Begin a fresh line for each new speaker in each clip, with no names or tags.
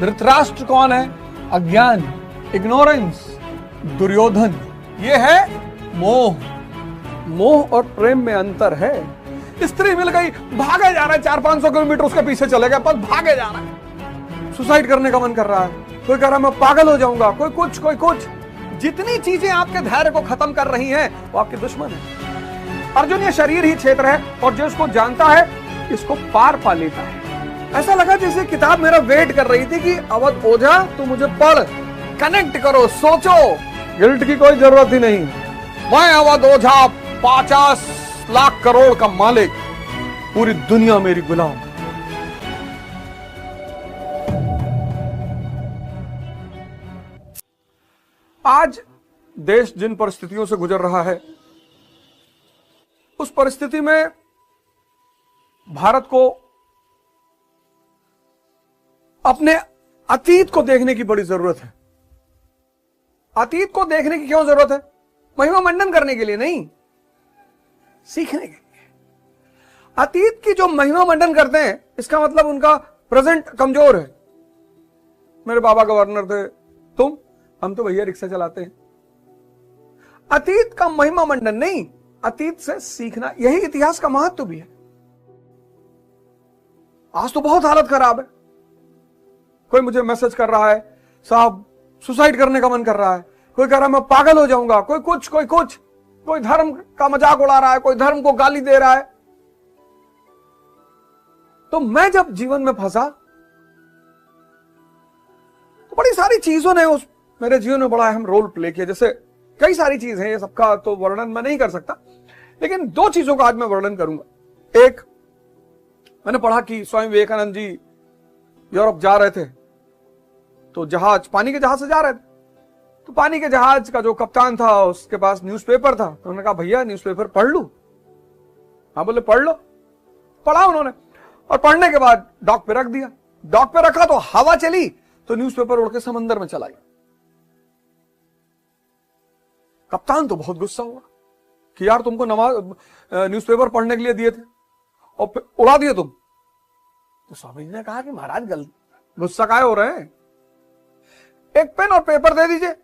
धृतराष्ट्र कौन है? अज्ञान, इग्नोरेंस। दुर्योधन ये है मोह। मोह और प्रेम में अंतर है। स्त्री मिल गई, भागे जा रहा है, 400-500 किलोमीटर उसके पीछे चले गए, बस भागे जा रहा है। सुसाइड करने का मन कर रहा है, कोई कह रहा है मैं पागल हो जाऊंगा, कोई कुछ। जितनी चीजें आपके धैर्य को खत्म कर रही हैं वो आपके दुश्मन है। अर्जुन ये शरीर ही क्षेत्र है और जो इसको जानता है इसको पार पा लेता है। ऐसा लगा जैसे किताब मेरा वेट कर रही थी कि अवध ओझा तू मुझे पढ़, कनेक्ट करो, सोचो। गिल्ट की कोई जरूरत ही नहीं। मैं अवध ओझा 50 लाख करोड़ का मालिक, पूरी दुनिया मेरी गुलाम। आज देश जिन परिस्थितियों से गुजर रहा है उस परिस्थिति में भारत को अपने अतीत को देखने की बड़ी जरूरत है। अतीत को देखने की क्यों जरूरत है? महिमा मंडन करने के लिए नहीं, सीखने के लिए। अतीत की जो महिमा मंडन करते हैं इसका मतलब उनका प्रेजेंट कमजोर है। मेरे बाबा गवर्नर थे, हम तो भैया रिक्शा चलाते हैं। अतीत का महिमा मंडन नहीं, अतीत से सीखना, यही इतिहास का महत्व भी है। आज तो बहुत हालत खराब है। कोई मुझे मैसेज कर रहा है, साहब सुसाइड करने का मन कर रहा है, कोई कह रहा है मैं पागल हो जाऊंगा, कोई कुछ, कोई धर्म का मजाक उड़ा रहा है, कोई धर्म को गाली दे रहा है। तो मैं जब जीवन में फंसा तो बड़ी सारी चीजों ने उस मेरे जीवन में बड़ा अहम रोल प्ले किया। जैसे कई सारी चीजें हैं, ये सबका तो वर्णन मैं नहीं कर सकता, लेकिन 2 चीजों का आज मैं वर्णन करूंगा। एक, मैंने पढ़ा कि स्वामी विवेकानंद जी यूरोप जा रहे थे, तो पानी के जहाज से जा रहे थे, तो पानी के जहाज का जो कप्तान था उसके पास न्यूज़पेपर था। तो उन्होंने कहा भैया न्यूज़पेपर पढ़ लूं? हाँ बोले पढ़ लो। पढ़ा उन्होंने और पढ़ने के बाद डॉक पे रख दिया। डॉक पे रखा तो हवा चली तो न्यूज़पेपर उड़ के समंदर में चला गया। कप्तान तो बहुत गुस्सा हुआ कि यार तुमको न्यूज़पेपर पढ़ने के लिए दिए थे और उड़ा दिए तुम। तो स्वामी जी ने कहा कि महाराज गुस्सा काहे हो रहे हैं, एक पेन और पेपर दे दीजिए,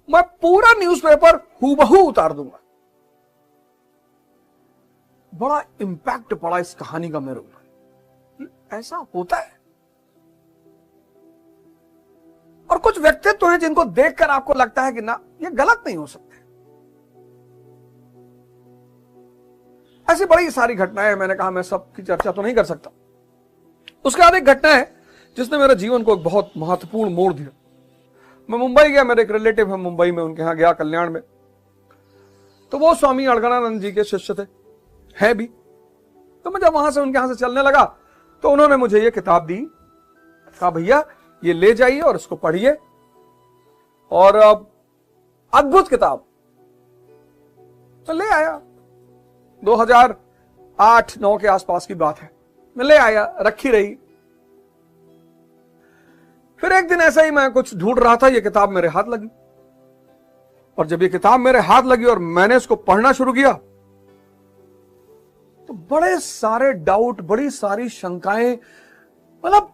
मैं पूरा न्यूज़पेपर हूबहू उतार दूंगा। बड़ा इंपैक्ट पड़ा इस कहानी का मेरे ऊपर, ऐसा होता है। और कुछ व्यक्तित्व हैं जिनको देखकर आपको लगता है कि ना ये गलत नहीं हो सकते। ऐसी बड़ी सारी घटनाएं, मैंने कहा मैं सबकी चर्चा तो नहीं कर सकता। उसके बाद एक घटना है जिसने मेरे जीवन को एक बहुत महत्वपूर्ण मोड़ दिया। मैं मुंबई गया, मेरे एक रिलेटिव है मुंबई में, उनके यहां गया कल्याण में। तो वो स्वामी अड़गड़ानंद जी के शिष्य थे, है भी। तो मैं जब वहां से उनके यहां से चलने लगा तो उन्होंने मुझे ये किताब दी, कहा भैया ये ले जाइए और इसको पढ़िए, और अद्भुत किताब। तो ले आया, 2008-9 के आसपास की बात है। मैं ले आया, रखी रही। फिर एक दिन ऐसा ही मैं कुछ ढूंढ रहा था, ये किताब मेरे हाथ लगी। और जब ये किताब मेरे हाथ लगी और मैंने इसको पढ़ना शुरू किया तो बड़े सारे डाउट, बड़ी सारी शंकाएं, मतलब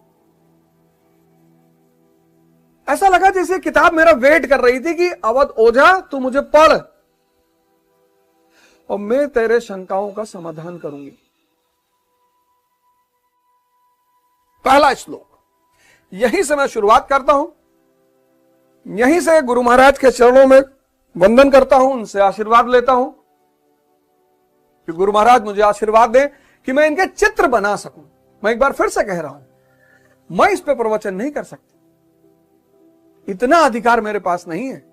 ऐसा लगा जैसे किताब मेरा वेट कर रही थी कि अवध ओझा तू मुझे पढ़ और मैं तेरे शंकाओं का समाधान करूंगी। पहला श्लोक, यहीं से मैं शुरुआत करता हूं, यहीं से गुरु महाराज के चरणों में वंदन करता हूं, उनसे आशीर्वाद लेता हूं कि गुरु महाराज मुझे आशीर्वाद दें कि मैं इनके चित्र बना सकूं। मैं एक बार फिर से कह रहा हूं, मैं इस पे प्रवचन नहीं कर सकता, इतना अधिकार मेरे पास नहीं है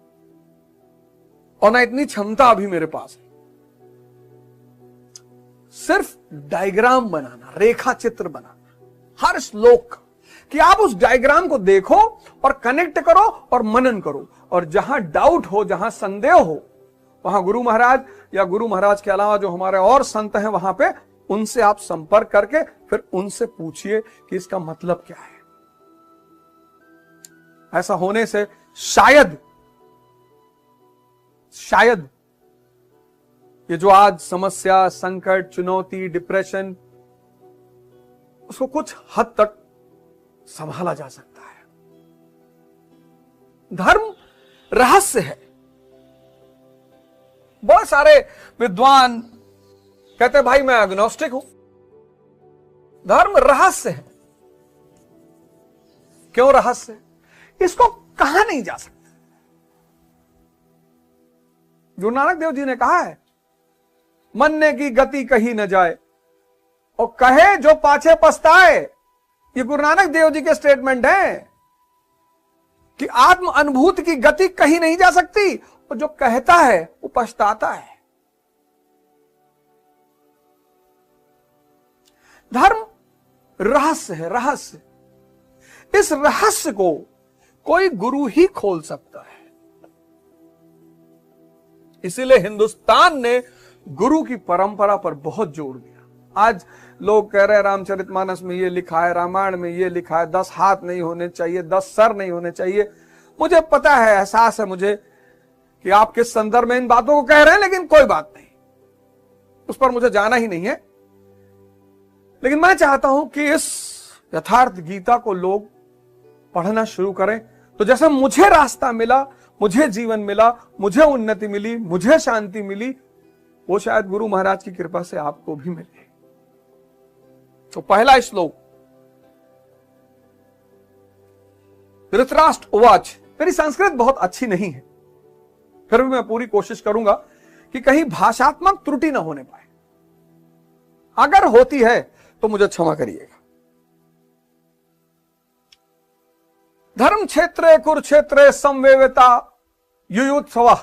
और ना इतनी क्षमता अभी मेरे पास है। सिर्फ डायग्राम बनाना, रेखा चित्र बनाना हर श्लोक का, कि आप उस डायग्राम को देखो और कनेक्ट करो और मनन करो, और जहां डाउट हो, जहां संदेह हो, वहां गुरु महाराज या गुरु महाराज के अलावा जो हमारे और संत हैं वहां पे उनसे आप संपर्क करके फिर उनसे पूछिए कि इसका मतलब क्या है। ऐसा होने से शायद ये जो आज समस्या, संकट, चुनौती, डिप्रेशन, उसको कुछ हद तक संभाला जा सकता है। धर्म रहस्य है। बहुत सारे विद्वान कहते भाई मैं एग्नोस्टिक हूं। धर्म रहस्य है। क्यों रहस्य है? इसको कहा नहीं जा सकता। गुरु नानक देव जी ने कहा है, मरने की गति कही न जाए और कहे जो पाछे पछताए। ये गुरु नानक देव जी के स्टेटमेंट है कि आत्म अनुभूति की गति कहीं नहीं जा सकती और जो कहता है वो पछताता है। धर्म रहस्य है, रहस्य। इस रहस्य को कोई गुरु ही खोल सकता है। इसीलिए हिंदुस्तान ने गुरु की परंपरा पर बहुत जोर दिया। आज लोग कह रहे हैं रामचरितमानस में ये लिखा है, रामायण में ये लिखा है, 10 हाथ नहीं होने चाहिए, 10 सर नहीं होने चाहिए। मुझे पता है, एहसास है मुझे कि आप किस संदर्भ में इन बातों को कह रहे हैं, लेकिन कोई बात नहीं, उस पर मुझे जाना ही नहीं है। लेकिन मैं चाहता हूं कि इस यथार्थ गीता को लोग पढ़ना शुरू करें, तो जैसे मुझे रास्ता मिला, मुझे जीवन मिला, मुझे उन्नति मिली, मुझे शांति मिली, वो शायद गुरु महाराज की कृपा से आपको भी मिले। तो पहला श्लोक, धृतराष्ट्र उवाच। मेरी संस्कृत बहुत अच्छी नहीं है, फिर भी मैं पूरी कोशिश करूंगा कि कहीं भाषात्मक त्रुटि ना होने पाए। अगर होती है तो मुझे क्षमा करिएगा। धर्म क्षेत्रे कुरुक्षेत्रे संवेविता युयुत्सवः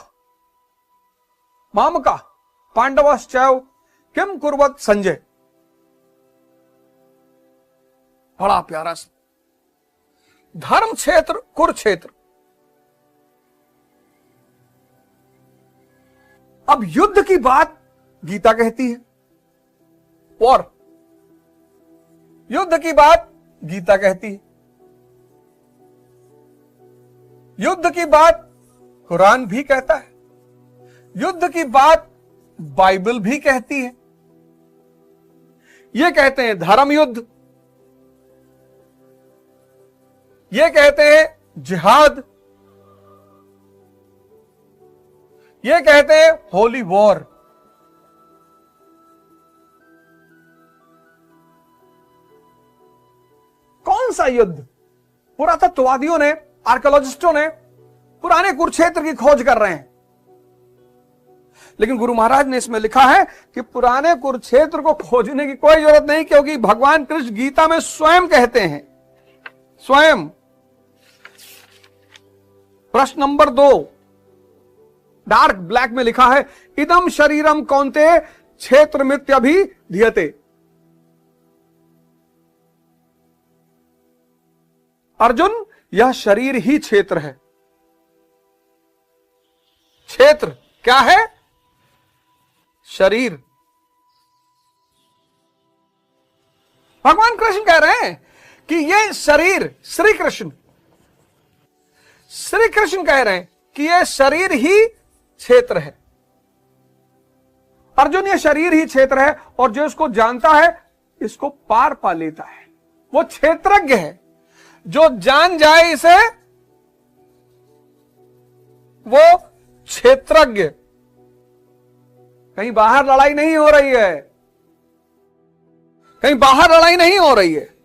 मामका पांडवश्चैव किम कुर्वत संजय। बड़ा प्यारा सा धर्म क्षेत्र कुरुक्षेत्र। अब युद्ध की बात गीता कहती है और युद्ध की बात गीता कहती है, युद्ध की बात कुरान भी कहता है, युद्ध की बात बाइबल भी कहती है। ये कहते हैं धर्म युद्ध, ये कहते हैं जिहाद, ये कहते हैं होली वॉर। कौन सा युद्ध? पुरातत्ववादियों ने, आर्कियोलॉजिस्टों ने पुराने कुरुक्षेत्र की खोज कर रहे हैं, लेकिन गुरु महाराज ने इसमें लिखा है कि पुराने कुरुक्षेत्र को खोजने की कोई जरूरत नहीं, क्योंकि भगवान कृष्ण गीता में स्वयं कहते हैं, स्वयं। प्रश्न नंबर 2 डार्क ब्लैक में लिखा है, इदम शरीरम कौन्ते क्षेत्र मित्यभिधीयते। अर्जुन, यह शरीर ही क्षेत्र है। क्षेत्र क्या है? शरीर। भगवान कृष्ण कह रहे हैं कि यह शरीर, श्री कृष्ण कह रहे हैं कि यह शरीर ही क्षेत्र है। अर्जुन, यह शरीर ही क्षेत्र है और जो इसको जानता है इसको पार पा लेता है, वो क्षेत्रज्ञ है। जो जान जाए इसे वो क्षेत्रज्ञ। कहीं बाहर लड़ाई नहीं हो रही है, कहीं बाहर लड़ाई नहीं हो रही है,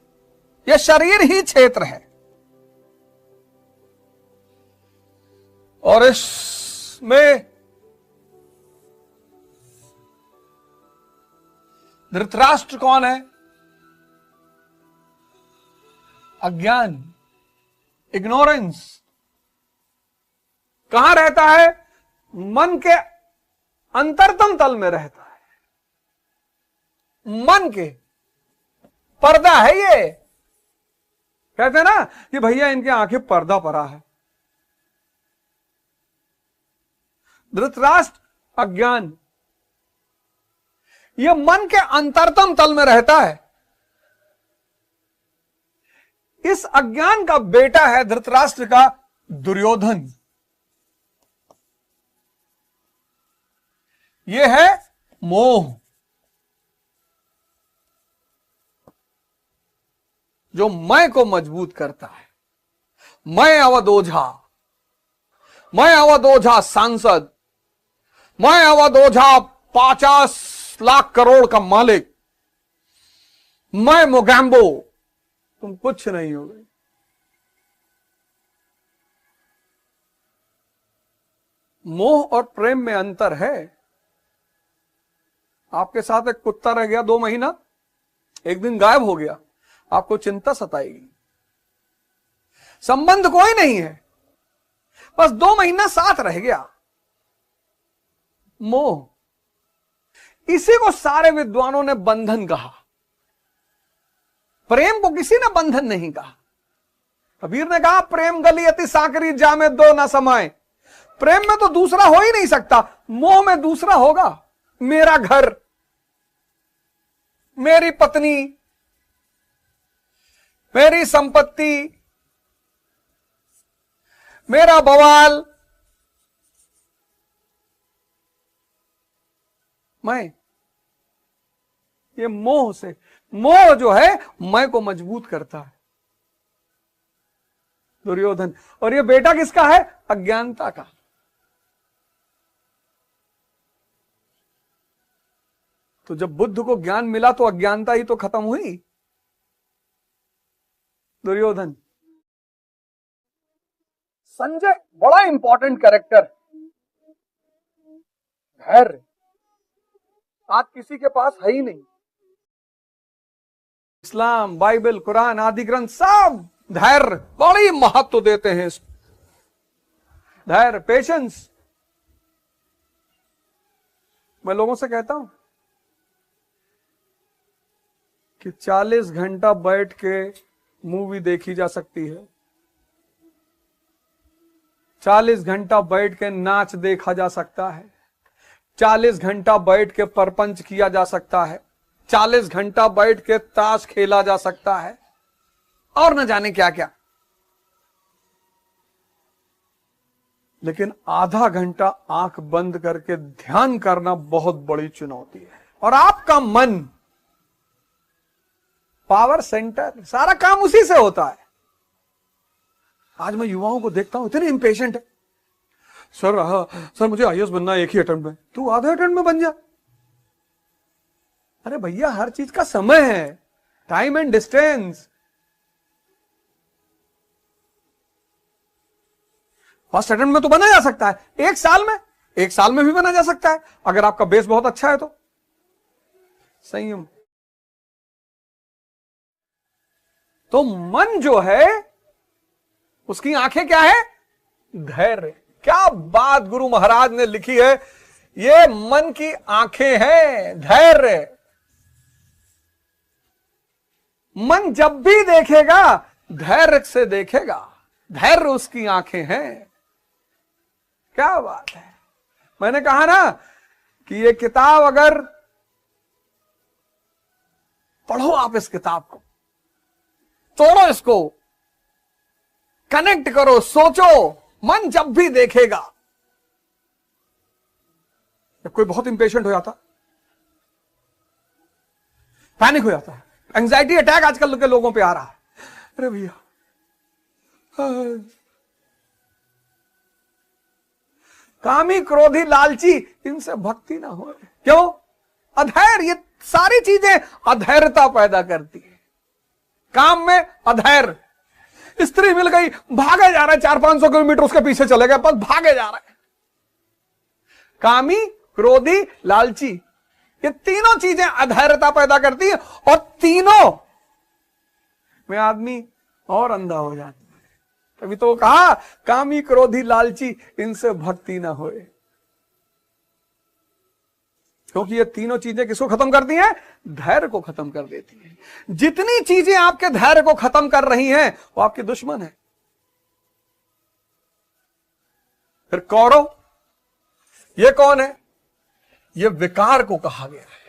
यह शरीर ही क्षेत्र है। और इसमें धृतराष्ट्र कौन है? अज्ञान, इग्नोरेंस। कहां रहता है? मन के अंतरतम तल में रहता है। मन के पर्दा है ये। कहते हैं ना कि भैया इनके आंखें पर्दा पड़ा है। धृतराष्ट्र अज्ञान, यह मन के अंतरतम तल में रहता है। इस अज्ञान का बेटा है धृतराष्ट्र का दुर्योधन। यह है मोह। जो मैं को मजबूत करता है। मैं अवध ओझा, मैं अवध ओझा सांसद, मैं अवध ओझा 50 लाख करोड़ का मालिक, मैं मोगैम्बो, तुम कुछ नहीं होगे। मोह और प्रेम में अंतर है। आपके साथ एक कुत्ता रह गया 2 महीना, एक दिन गायब हो गया, आपको चिंता सताएगी। संबंध कोई नहीं है, बस 2 महीना साथ रह गया। मोह, इसी को सारे विद्वानों ने बंधन कहा। प्रेम को किसी ने बंधन नहीं कहा। कबीर ने कहा प्रेम गली अति साकरी जामे दो न समाए। प्रेम में तो दूसरा हो ही नहीं सकता, मोह में दूसरा होगा। मेरा घर, मेरी पत्नी, मेरी संपत्ति, मेरा बवाल, मैं, ये मोह से, मोह जो है मैं को मजबूत करता है। दुर्योधन, और ये बेटा किसका है? अज्ञानता का। तो जब बुद्ध को ज्ञान मिला तो अज्ञानता ही तो खत्म हुई। दुर्योधन, संजय बड़ा इंपॉर्टेंट कैरेक्टर, धैर्य आज किसी के पास है ही नहीं। इस्लाम, बाइबल, कुरान आदि ग्रंथ सब धैर्य बड़ी महत्व देते हैं। धैर्य, पेशेंस। मैं लोगों से कहता हूं कि 40 घंटा बैठ के मूवी देखी जा सकती है, 40 घंटा बैठ के नाच देखा जा सकता है, 40 घंटा बैठ के परपंच किया जा सकता है, 40 घंटा बैठ के ताश खेला जा सकता है, और न जाने क्या क्या। लेकिन आधा घंटा आंख बंद करके ध्यान करना बहुत बड़ी चुनौती है। और आपका मन पावर सेंटर, सारा काम उसी से होता है। आज मैं युवाओं को देखता हूं, इतने इंपेशेंट है। सर मुझे आईएएस बनना है एक ही अटेम्प्ट में। तू आधे अटेम्प्ट में बन जा। अरे भैया, हर चीज का समय है, time and distance. First attempt में तो बना जा सकता है, एक साल में भी बना जा सकता है, अगर आपका बेस बहुत अच्छा है तो। संयम। तो मन जो है उसकी आंखें क्या है? धैर्य। क्या बात गुरु महाराज ने लिखी है, ये मन की आंखें हैं, धैर्य। मन जब भी देखेगा धैर्य से देखेगा, धैर्य उसकी आंखें हैं। क्या बात है। मैंने कहा ना कि ये किताब अगर पढ़ो, आप इस किताब को तोड़ो, इसको कनेक्ट करो, सोचो। मन जब भी देखेगा, जब कोई बहुत इंपेशेंट हो जाता, पैनिक हो जाता है, एंजाइटी अटैक आजकल के लोगों पे आ रहा है। अरे भैया, कामी क्रोधी लालची, इनसे भक्ति ना हो। क्यों? अधैर्य। ये सारी चीजें अधैर्यता पैदा करती है। काम में अधैर्य। स्त्री मिल गई, भागे जा रहा है, 400-500 किलोमीटर उसके पीछे चले गए, बस भागे जा रहा है। कामी, क्रोधी, लालची, ये तीनों चीजें अधैर्यता पैदा करती है, और तीनों में आदमी और अंधा हो जाता है। तभी तो कहा कामी क्रोधी लालची, इनसे भक्ति ना होए। क्योंकि ये तीनों चीजें किसको खत्म करती हैं? धैर्य को खत्म कर देती हैं। जितनी चीजें आपके धैर्य को खत्म कर रही हैं वो आपके दुश्मन है। फिर कौरव, ये कौन है? ये विकार को कहा गया है।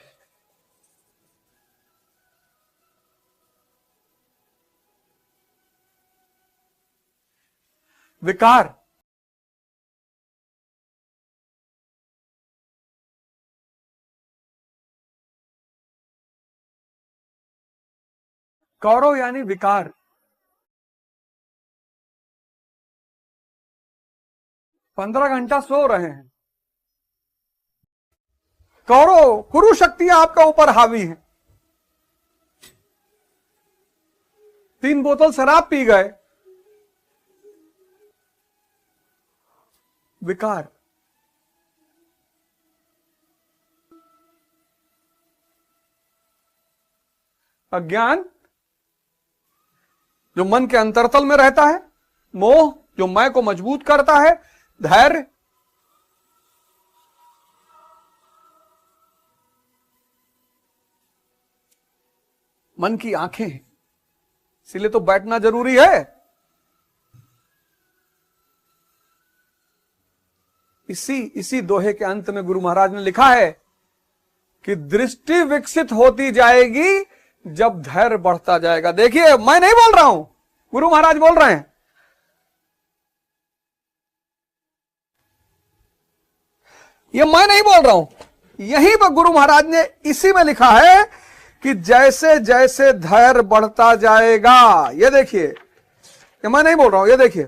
विकार। कौरव यानी विकार। पंद्रह घंटा सो रहे हैं। कौरव कुरु शक्तियां आपका ऊपर हावी हैं। 3 बोतल शराब पी गए, विकार। अज्ञान जो मन के अंतरतल में रहता है, मोह जो मैं को मजबूत करता है, धैर्य मन की आंखें हैं, इसीलिए तो बैठना जरूरी है। इसी दोहे के अंत में गुरु महाराज ने लिखा है कि दृष्टि विकसित होती जाएगी जब धैर्य बढ़ता जाएगा। देखिए, मैं नहीं बोल रहा हूं, गुरु महाराज बोल रहे हैं। ये मैं नहीं बोल रहा हूं, यहीं पर गुरु महाराज ने इसी में लिखा है कि जैसे जैसे धैर्य बढ़ता जाएगा, ये देखिए, ये मैं नहीं बोल रहा हूं, ये देखिए,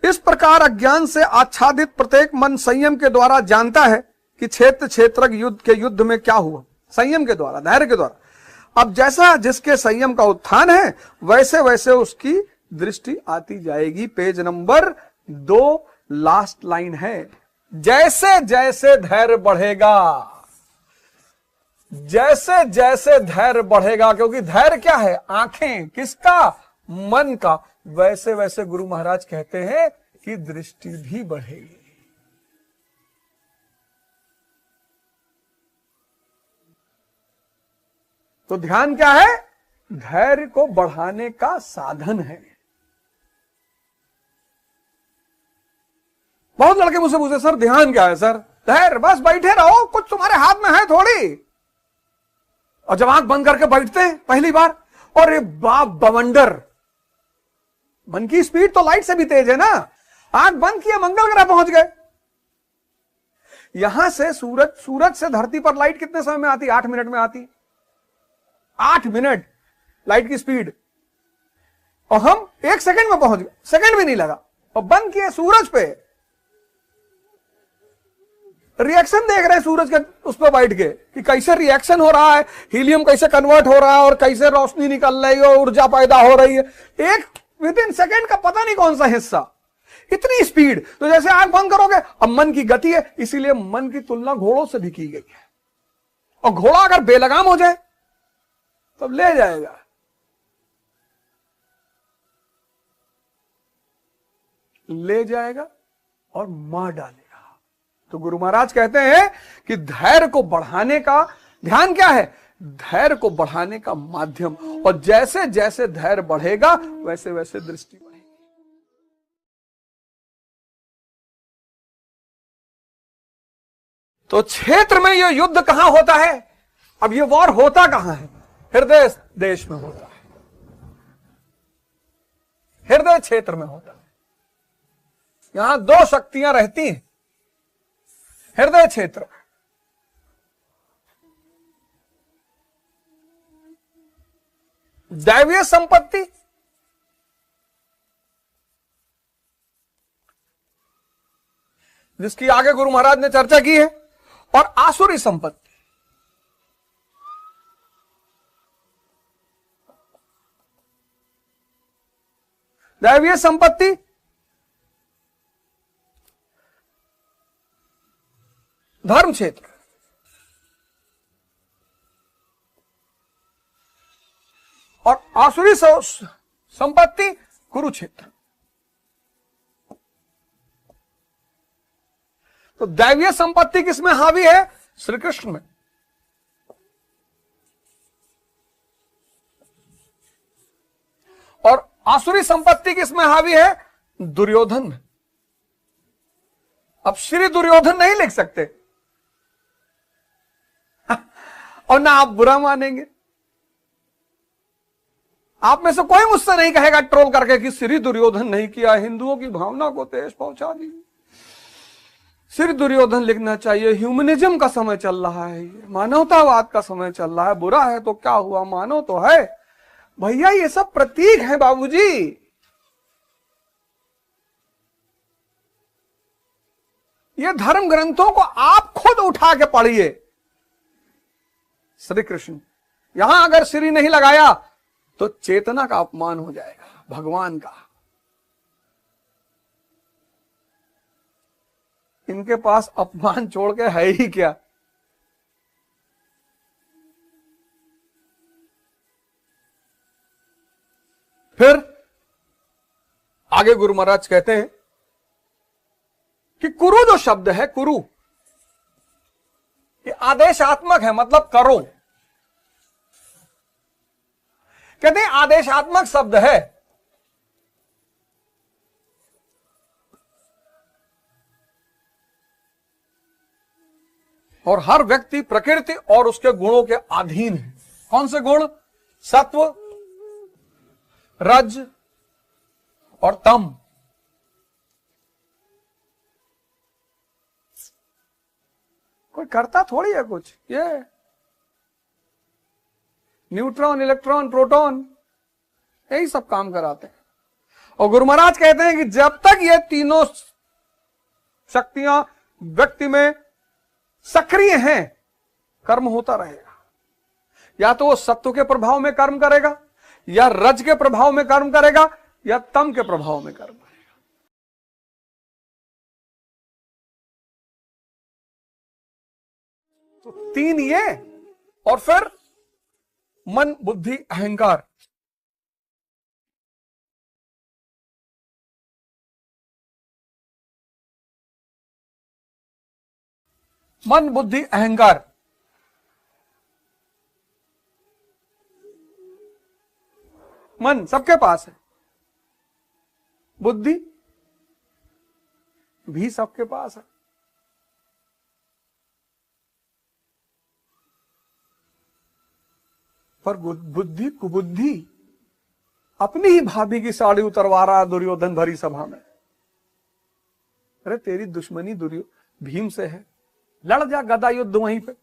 इस प्रकार अज्ञान से आच्छादित प्रत्येक मन संयम के द्वारा जानता है कि क्षेत्रक युद्ध के युद्ध में क्या हुआ। संयम के द्वारा, धैर्य के द्वारा। अब जैसा जिसके संयम का उत्थान है, वैसे वैसे उसकी दृष्टि आती जाएगी। पेज नंबर 2 लास्ट लाइन है। जैसे जैसे धैर्य बढ़ेगा, जैसे जैसे धैर्य बढ़ेगा, क्योंकि धैर्य क्या है? आंखें किसका? मन का। वैसे वैसे गुरु महाराज कहते हैं कि दृष्टि भी बढ़ेगी। तो ध्यान क्या है? धैर्य को बढ़ाने का साधन है। बहुत लड़के मुझसे पूछते, सर ध्यान क्या है? सर धैर्य, बस बैठे रहो, कुछ तुम्हारे हाथ में है थोड़ी। और जब आंख बंद करके बैठते हैं पहली बार, और ये बाप बवंडर, मन की स्पीड तो लाइट से भी तेज है ना। आंख बंद किया, मंगल ग्रह पहुंच गए। यहां से सूरज से धरती पर लाइट कितने समय में आती? 8 मिनट में आती। 8 मिनट लाइट की स्पीड, और हम 1 सेकंड में पहुंच गए, सेकंड भी नहीं लगा। और बंद किए सूरज पे, रिएक्शन देख रहे हैं सूरज के उस पर बैठ के कि कैसे रिएक्शन हो रहा है, हीलियम कैसे कन्वर्ट हो रहा है, और कैसे रोशनी निकल रही है, ऊर्जा पैदा हो रही है। एक विदिन सेकंड का पता नहीं कौन सा हिस्सा, इतनी स्पीड। तो जैसे आंख बंद करोगे, अब मन की गति है, इसीलिए मन की तुलना घोड़ों से भी की गई है। और घोड़ा अगर बेलगाम हो जाए तब ले जाएगा। ले जाएगा और मार डालेगा। तो गुरु महाराज कहते हैं कि धैर्य को बढ़ाने का ध्यान क्या है? धैर्य को बढ़ाने का माध्यम। और जैसे जैसे धैर्य बढ़ेगा, वैसे वैसे दृष्टि बढ़ेगी। तो क्षेत्र में यह युद्ध कहां होता है? अब यह वॉर होता कहां है? हृदय देश में होता है, हृदय क्षेत्र में होता है। यहां 2 शक्तियां रहती हैं हृदय क्षेत्र। दैवीय संपत्ति जिसकी आगे गुरु महाराज ने चर्चा की है, और आसुरी संपत्ति। दैवीय संपत्ति धर्म क्षेत्र, और आसुरी संपत्ति कुरुक्षेत्र। तो दैवीय संपत्ति किसमें हावी है? श्री कृष्ण में। और आसुरी संपत्ति किसमें हावी है? दुर्योधन में। अब श्री दुर्योधन नहीं लिख सकते, और ना आप बुरा मानेंगे। आप में से कोई मुझसे नहीं कहेगा ट्रोल करके कि श्री दुर्योधन नहीं किया, हिंदुओं की भावना को ठेस पहुंचा दी। श्री दुर्योधन लिखना चाहिए ह्यूमनिज्म का समय चल रहा है, मानवतावाद का समय चल रहा है, बुरा है तो क्या हुआ, मानव तो है। भैया ये सब प्रतीक है बाबूजी। ये धर्म ग्रंथों को आप खुद उठा के पढ़िए। श्री कृष्ण, यहां अगर श्री नहीं लगाया तो चेतना का अपमान हो जाएगा, भगवान का। इनके पास अपमान छोड़ के है ही क्या। फिर आगे गुरु महाराज कहते हैं कि कुरु जो शब्द है, कुरु ये आदेशात्मक है, मतलब करो। कहते हैं आदेशात्मक शब्द है। और हर व्यक्ति प्रकृति और उसके गुणों के अधीन है। कौन से गुण? सत्व, रज और तम। कोई करता थोड़ी है कुछ, ये न्यूट्रॉन, इलेक्ट्रॉन, प्रोटॉन यही सब काम कराते हैं। और गुरु महाराज कहते हैं कि जब तक ये तीनों शक्तियां व्यक्ति में सक्रिय हैं, कर्म होता रहेगा। या तो वो सत्व के प्रभाव में कर्म करेगा, या रज के प्रभाव में कर्म करेगा, या तम के प्रभाव में कर्म करेगा। तो तीन ये, और फिर मन, बुद्धि, अहंकार। मन, बुद्धि, अहंकार। मन सबके पास है, बुद्धि भी सबके पास है। पर बुद्धि, कुबुद्धि अपनी ही भाभी की साड़ी उतरवा रहा दुर्योधन भरी सभा में। अरे तेरी दुश्मनी भीम से है, लड़ जा गदा युद्ध वहीं पे,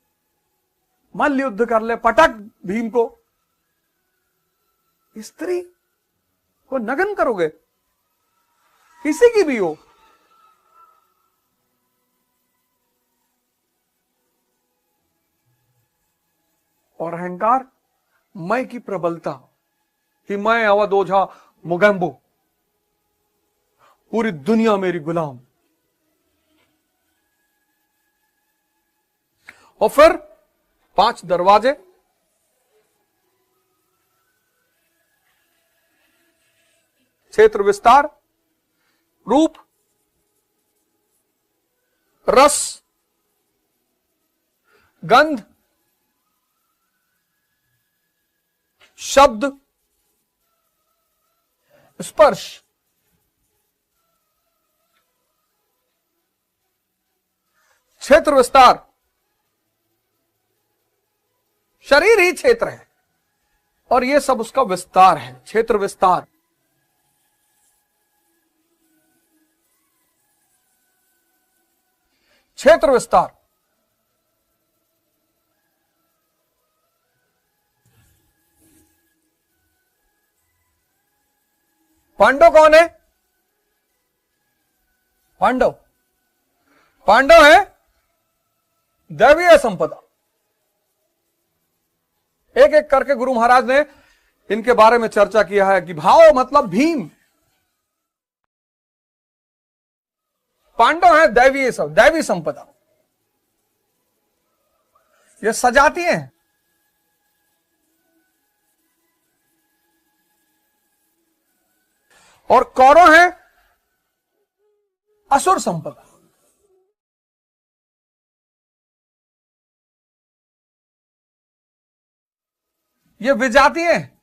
मल्ल युद्ध कर ले, पटक भीम को। स्त्री को नगन करोगे, किसी की भी हो। और अहंकार, मैं की प्रबलता कि मैं अवध ओझा मुगम्बो, पूरी दुनिया मेरी गुलाम। और फिर 5 दरवाजे, क्षेत्र विस्तार, रूप, रस, गंध, शब्द, स्पर्श। क्षेत्र विस्तार, शरीर ही क्षेत्र है और ये सब उसका विस्तार है, क्षेत्र विस्तार। क्षेत्र विस्तार। पांडव कौन है? पांडव है दैवीय संपदा। एक एक करके गुरु महाराज ने इनके बारे में चर्चा किया है कि भाव मतलब भीम। पांडव है दैवी संपदा, ये सजाती हैं। और कौरव है असुर संपदा। ये विजातीय हैं।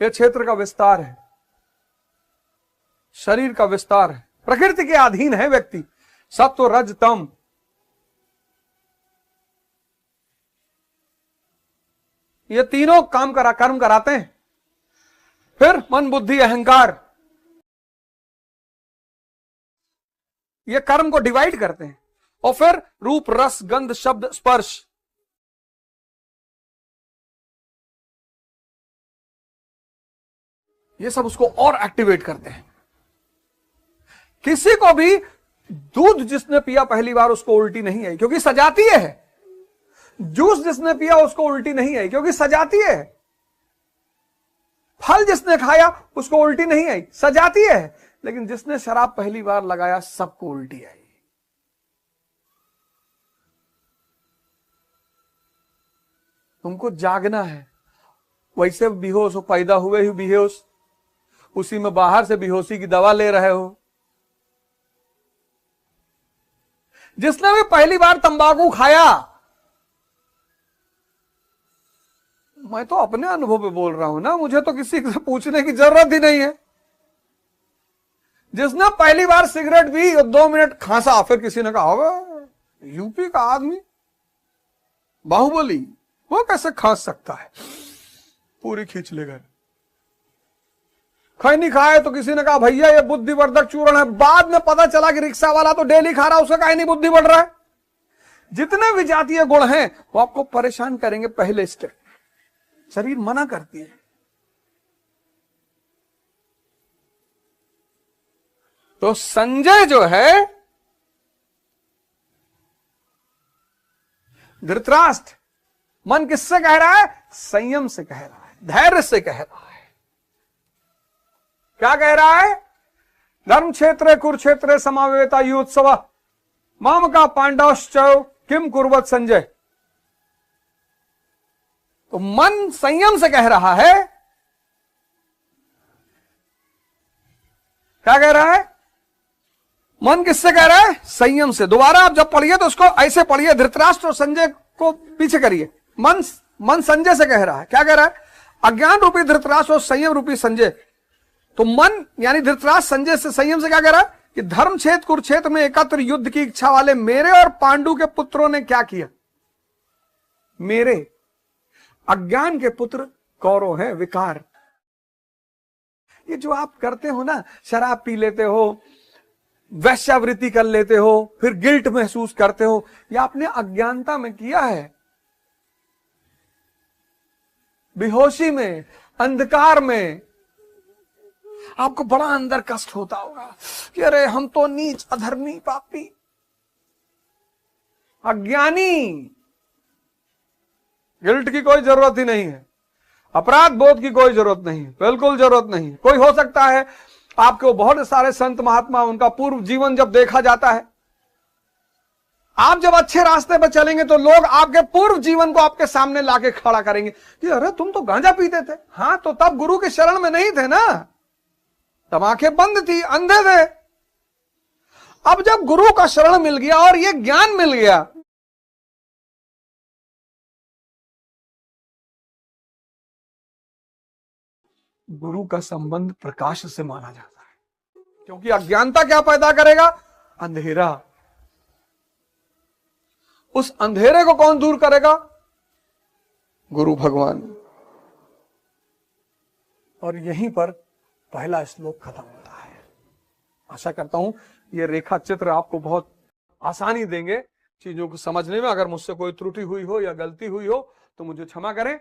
यह क्षेत्र का विस्तार है, शरीर का विस्तार है, प्रकृति के अधीन है व्यक्ति। सत्व, रज, तम। ये तीनों कर्म कराते हैं। फिर मन बुद्धि अहंकार, ये कर्म को डिवाइड करते हैं। और फिर रूप रस गंध शब्द स्पर्श, ये सब उसको और एक्टिवेट करते हैं। किसी को भी दूध जिसने पिया पहली बार उसको उल्टी नहीं आई क्योंकि सजातीय है। जूस जिसने पिया उसको उल्टी नहीं आई क्योंकि सजातीय है। फल जिसने खाया उसको उल्टी नहीं आई, सजातीय है। लेकिन जिसने शराब पहली बार लगाया सबको उल्टी आई। तुमको जागना है। वैसे बेहोश हो, पैदा हुए ही बेहोश, उसी में बाहर से बेहोशी की दवा ले रहे हो। जिसने भी पहली बार तंबाकू खाया, मैं तो अपने अनुभव पे बोल रहा हूं ना, मुझे तो किसी से पूछने की जरूरत ही नहीं है। जिसने पहली बार सिगरेट पी और 2 मिनट खांसा, फिर किसी ने कहा यूपी का आदमी बाहुबली, वो कैसे खांस सकता है, पूरी खींच ले गए। खैनी खाए तो किसी ने कहा भैया ये बुद्धिवर्धक चूर्ण है। बाद में पता चला कि रिक्शा वाला तो डेली खा रहा, उसका काहे नहीं बुद्धि बढ़ रहा है। जितने विजातीय गुण हैं वो आपको परेशान करेंगे पहले स्टेप। शरीर मना करती है। तो संजय जो है, धृतराष्ट्र, मन किससे कह रहा है? संयम से कह रहा है, धैर्य से कह रहा है। क्या कह रहा है? धर्म क्षेत्रे कुरुक्षेत्रे समावेता युत्सव माम का पांडवश्च किम कुर्वत संजय। तो मन संयम से कह रहा है। क्या कह रहा है? मन किससे कह रहा है? संयम से। दोबारा आप जब पढ़िए तो उसको ऐसे पढ़िए, धृतराष्ट्र और संजय को पीछे करिए। मन संजय से कह रहा है। क्या कह रहा है? अज्ञान रूपी धृतराष्ट्र और संयम रूपी संजय। तो मन यानी धृतराष्ट्र संजय से, संयम से क्या कह रहा है कि धर्म क्षेत्र कुरुक्षेत्र में एकत्र युद्ध की इच्छा वाले मेरे और पांडु के पुत्रों ने क्या किया? मेरे अज्ञान के पुत्र कौरव हैं, विकार। ये जो आप करते हो ना, शराब पी लेते हो, वैश्यावृत्ति कर लेते हो, फिर गिल्ट महसूस करते हो, ये आपने अज्ञानता में किया है। बेहोशी में, अंधकार में आपको बड़ा अंदर कष्ट होता होगा कि अरे हम तो नीच, अधर्मी, पापी, अज्ञानी। गिल्ट की कोई जरूरत ही नहीं है, अपराध बोध की कोई जरूरत नहीं, बिल्कुल जरूरत नहीं। कोई हो सकता है आपको बहुत सारे संत महात्मा, उनका पूर्व जीवन जब देखा जाता है, आप जब अच्छे रास्ते पर चलेंगे तो लोग आपके पूर्व जीवन को आपके सामने लाके खड़ा करेंगे कि अरे तुम तो गांजा पीते थे। हाँ, तो तब गुरु के शरण में नहीं थे ना, तब आंखें बंद थी, अंधे थे। अब जब गुरु का शरण मिल गया और ये ज्ञान मिल गया, गुरु का संबंध प्रकाश से माना जाता है। क्योंकि अज्ञानता क्या पैदा करेगा? अंधेरा। उस अंधेरे को कौन दूर करेगा? गुरु भगवान। और यहीं पर पहला श्लोक खत्म होता है। आशा करता हूं ये रेखा चित्र आपको बहुत आसानी देंगे चीजों को समझने में। अगर मुझसे कोई त्रुटि हुई हो या गलती हुई हो तो मुझे क्षमा करें।